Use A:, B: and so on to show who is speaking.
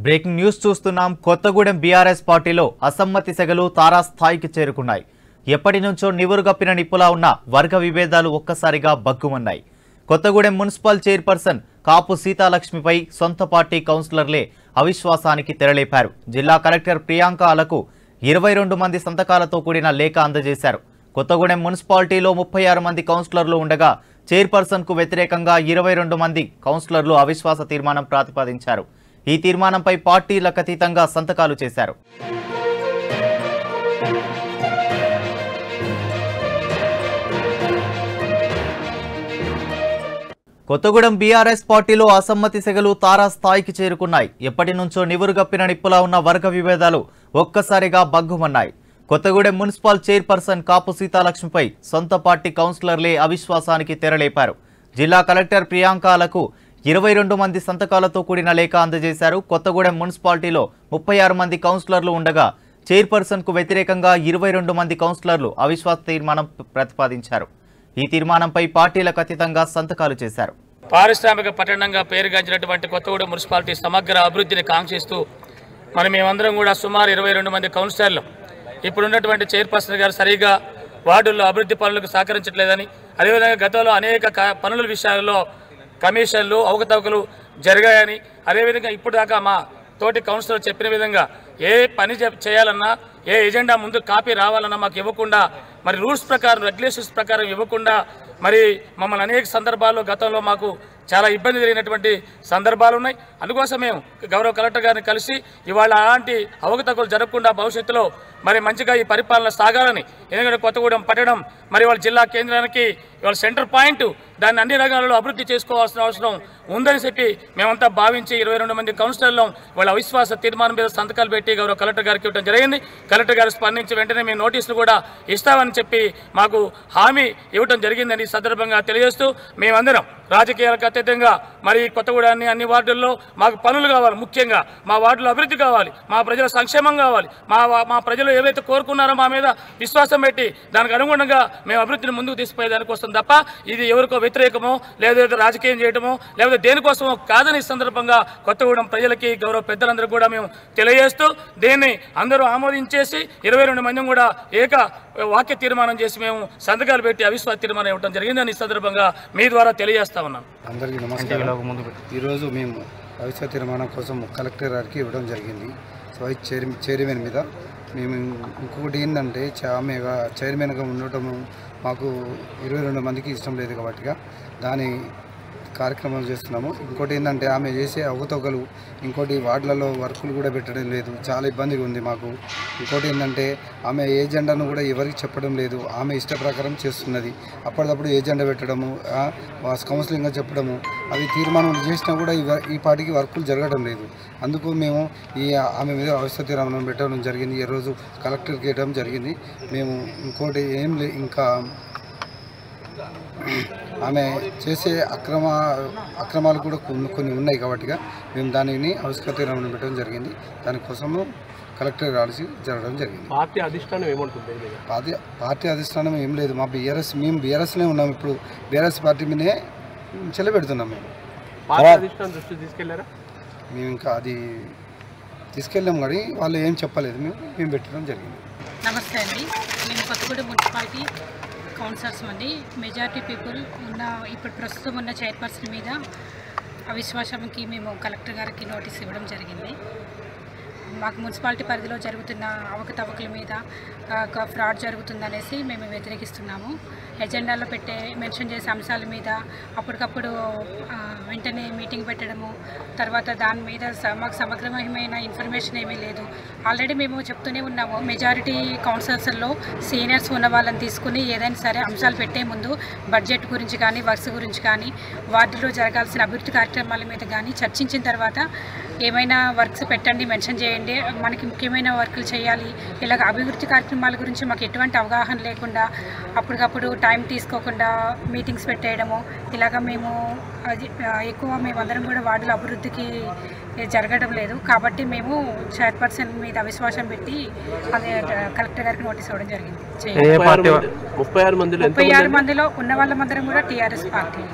A: Breaking news చూస్తున్నాం. Kothagudem BRS పార్టీలో అసమ్మతి సెగలు తారాస్థాయికి చేరుకున్నాయి. ఎప్పటి నుంచో నివురుగప్పిన నిప్పులా ఉన్న వర్గ విభేదాలు ఒక్కసారిగా బగ్గుమన్నాయి. కొత్తగూడెం మున్సిపల్ చైర్పర్సన్ కాపు సీతాలక్ష్మిపై సొంత పార్టీ కౌన్సిలర్లే అవిశ్వాసానికి తెరలేపారు. జిల్లా కలెక్టర్ ప్రియాంక అలకు 22 మంది సంతకాలతో కూడిన లేఖ అందజేశారు. కొత్తగూడెం మున్సిపాలిటీలో 36 మంది కౌన్సిలర్లు ఉండగా చైర్పర్సన్ కు వ్యతిరేకంగా 22 మంది కౌన్సిలర్లు అవిశ్వాస తీర్మానం ప్రతిపాదించారు. ఈ తీర్మానంపై పార్టీలకు అతీతంగా సంతకాలు చేశారు. కొత్తగూడెం బీఆర్ఎస్ పార్టీలో అసమ్మతి సెగలు తారాస్థాయికి చేరుకున్నాయి. ఎప్పటి నుంచో నివురుగప్పిన నిప్పులా ఉన్న వర్గ విభేదాలు ఒక్కసారిగా బగ్గుమన్నాయి. కొత్తగూడెం మున్సిపల్ చైర్పర్సన్ కాపు సీతాలక్ష్మిపై సొంత పార్టీ కౌన్సిలర్లే అవిశ్వాసానికి తెరలేపారు. జిల్లా కలెక్టర్ ప్రియాంక అలకు 22 మంది సంతకాలతో కూడిన లేఖ అందజేశారు. కొత్తగూడెం మున్సిపాలిటీలో 36 మంది కౌన్సిలర్లు ఉండగా చైర్పర్సన్ కు వ్యతిరేకంగా 22 మంది కౌన్సిలర్లు అవిశ్వాస తీర్మానం ప్రతిపాదించారు. ఈ తీర్మానంపై పార్టీలకు అతీతంగా సంతకాలు చేశారు.
B: పారిశ్రామిక పట్టణంగా పేరుగాంచినటువంటి కొత్తగూడెం మున్సిపాలిటీ సమగ్ర అభివృద్ధిని కాంక్షిస్తూ మేమందరం కూడా సుమారు 22 మంది కౌన్సిలర్లు ఇప్పుడున్నటువంటి చైర్పర్సన్ గారు సరిగా వార్డుల్లో అభివృద్ధి పనులకు సహకరించట్లేదని, అదేవిధంగా గతంలో అనేక పనుల విషయాల్లో కమిషన్లు అవకతవకలు జరిగాయని, అదేవిధంగా ఇప్పుడు దాకా మా తోటి కౌన్సిలర్ చెప్పిన విధంగా ఏ పని చేయాలన్నా ఏ ఎజెండా ముందు కాపీ రావాలన్నా మాకు ఇవ్వకుండా, మరి రూల్స్ ప్రకారం రెగ్యులేషన్స్ ప్రకారం ఇవ్వకుండా మరి మమ్మల్ని అనేక సందర్భాల్లో గతంలో మాకు చాలా ఇబ్బంది జరిగినటువంటి సందర్భాలు ఉన్నాయి. అందుకోసం మేము గౌరవ కలెక్టర్ గారిని కలిసి ఇవాళ అలాంటి అవకతవకలు జరగకుండా భవిష్యత్తులో మరి మంచిగా ఈ పరిపాలన సాగాలని, ఎందుకంటే కొత్తగూడెం పట్టణం మరి వాళ్ళ జిల్లా కేంద్రానికి ఇవాళ సెంటర్ పాయింట్, దాన్ని అన్ని రంగాలలో అభివృద్ధి చేసుకోవాల్సిన అవసరం ఉందని చెప్పి మేమంతా భావించి 22 మంది కౌన్సిలర్లు వాళ్ళ అవిశ్వాస తీర్మానం మీద సంతకాలు పెట్టి గౌరవ కలెక్టర్ గారికి ఇవ్వడం జరిగింది. కలెక్టర్ గారు స్పందించి వెంటనే మేము నోటీసులు కూడా ఇస్తామని చెప్పి మాకు హామీ ఇవ్వడం జరిగిందని సందర్భంగా తెలియజేస్తూ, మేమందరం రాజకీయాలకు అతీతంగా మరి కొత్తగూడాన్ని అన్ని వార్డుల్లో మాకు పనులు కావాలి, ముఖ్యంగా మా వార్డులో అభివృద్ధి కావాలి, మా ప్రజల సంక్షేమం కావాలి, మా ప్రజలు ఏవైతే కోరుకున్నారో మా మీద విశ్వాసం పెట్టి దానికి అనుగుణంగా మేము అభివృద్ధిని ముందుకు తీసుకుపోయే దానికోసం తప్ప ఇది ఎవరికో వ్యతిరేకమో లేదా రాజకీయం చేయడమో లేదా దేనికోసమో కాదని సందర్భంగా కొత్తగూడెం ప్రజలకి గౌరవ పెద్దలందరూ కూడా మేము తెలియజేస్తూ దీన్ని అందరూ ఆమోదించేసి 22 మంది కూడా ఏక వాక్య తీర్మానం చేసి మేము సంతకాలు పెట్టి అవిశ్వాస తీర్మానం ఇవ్వడం జరిగిందని ఈ సందర్భంగా మీ ద్వారా తెలియజేస్తా ఉన్నాను.
C: అందరికీ నమస్కారం. ఈరోజు మేము అవిశ్వాస తీర్మానం కోసం కలెక్టర్ గారికి ఇవ్వడం జరిగింది. వైస్ చైర్మన్ మీద మేము ఇంకొకటి ఏంటంటే ఆమె చైర్మన్గా ఉండటం మాకు 22 మందికి ఇష్టం లేదు కాబట్టి దాని కార్యక్రమాలు చేస్తున్నాము. ఇంకోటి ఏంటంటే ఆమె చేసే అవకతవకలు, ఇంకోటి వార్డులలో వర్కులు కూడా పెట్టడం లేదు, చాలా ఇబ్బందిగా ఉంది మాకు. ఇంకోటి ఏంటంటే ఆమె ఏజెండాను కూడా ఎవరికి చెప్పడం లేదు, ఆమె ఇష్ట ప్రకారం చేస్తున్నది. అప్పటికప్పుడు ఏజెండా పెట్టడము, కౌన్సిలింగ్గా చెప్పడము, అవి తీర్మానం చేసినా కూడా ఈ పార్టీకి వర్కులు జరగడం లేదు. అందుకు మేము ఆమె మీద అవిశ్వాస తీర్మానం పెట్టడం జరిగింది. ఈరోజు కలెక్టర్కి ఇవ్వడం జరిగింది. మేము ఇంకోటి ఇంకా ఆమె చేసే అక్రమాలు కూడా కొన్ని ఉన్నాయి కాబట్టి మేము దానిని అవిశ్వాస తీర్మానం పెట్టడం జరిగింది. దానికోసము కలెక్టర్ కలిసి జరగడం జరిగింది.
D: పార్టీ అధిష్టానం ఏమంటుంది?
C: పార్టీ అధిష్టానం ఏం లేదు, మేము బీఆర్ఎస్లో ఉన్నాం. ఇప్పుడు బీఆర్ఎస్ పార్టీ మీదే చెల్లబెడుతున్నాం. మేము
D: పార్టీ అధిష్టానం దృష్టి తీసుకెళ్లారా?
C: మేము ఇంకా అది తీసుకెళ్ళాం కానీ వాళ్ళు ఏం చెప్పలేదు, మేము పెట్టడం జరిగింది.
E: నమస్తే అండి, మేము కొత్తగూడెం మున్సిపాలిటీ కౌన్సిలర్స్ అండి. మెజారిటీ పీపుల్ ఇప్పుడు ప్రస్తుతం ఉన్న చైర్పర్సన్ మీద అవిశ్వాసంకి మేము కలెక్టర్ గారికి నోటీస్ ఇవ్వడం జరిగింది. మాకు మున్సిపాలిటీ పరిధిలో జరుగుతున్న అవకతవకల మీద ఫ్రాడ్ జరుగుతుందనేసి మేము వ్యతిరేకిస్తున్నాము. ఎజెండాలో మెన్షన్ చేసే అంశాల మీద అప్పటికప్పుడు వెంటనే మీటింగ్ పెట్టడము, తర్వాత దాని మీద మాకు సమగ్రమైన ఇన్ఫర్మేషన్ ఏమీ లేదు. ఆల్రెడీ మేము చెప్తూనే ఉన్నాము, మెజారిటీ కౌన్సిలర్స్లో సీనియర్స్ ఉన్న వాళ్ళని తీసుకుని ఏదైనా సరే అంశాలు పెట్టే ముందు బడ్జెట్ గురించి కానీ వర్క్స్ గురించి కానీ వార్డులో జరగాల్సిన అభివృద్ధి కార్యక్రమాల మీద కానీ చర్చించిన తర్వాత ఏమైనా వర్క్స్ పెట్టండి, మెన్షన్ చేయండి, మనకి ముఖ్యమైన వర్కులు చేయాలి. ఇలాగ అభివృద్ధి కార్యక్రమాల గురించి మాకు ఎటువంటి అవగాహన లేకుండా అప్పటికప్పుడు టైం తీసుకోకుండా మీటింగ్స్ పెట్టేయడము, ఇలాగ మేమందరం కూడా వార్డుల అభివృద్ధికి జరగడం లేదు. కాబట్టి మేము చైర్పర్సన్ మీద అవిశ్వాసం పెట్టి అది కలెక్టర్ గారికి నోటీస్ ఇవ్వడం జరిగింది. 36 మందిలో ఉన్న వాళ్ళమందరం కూడా టీఆర్ఎస్ పార్టీ.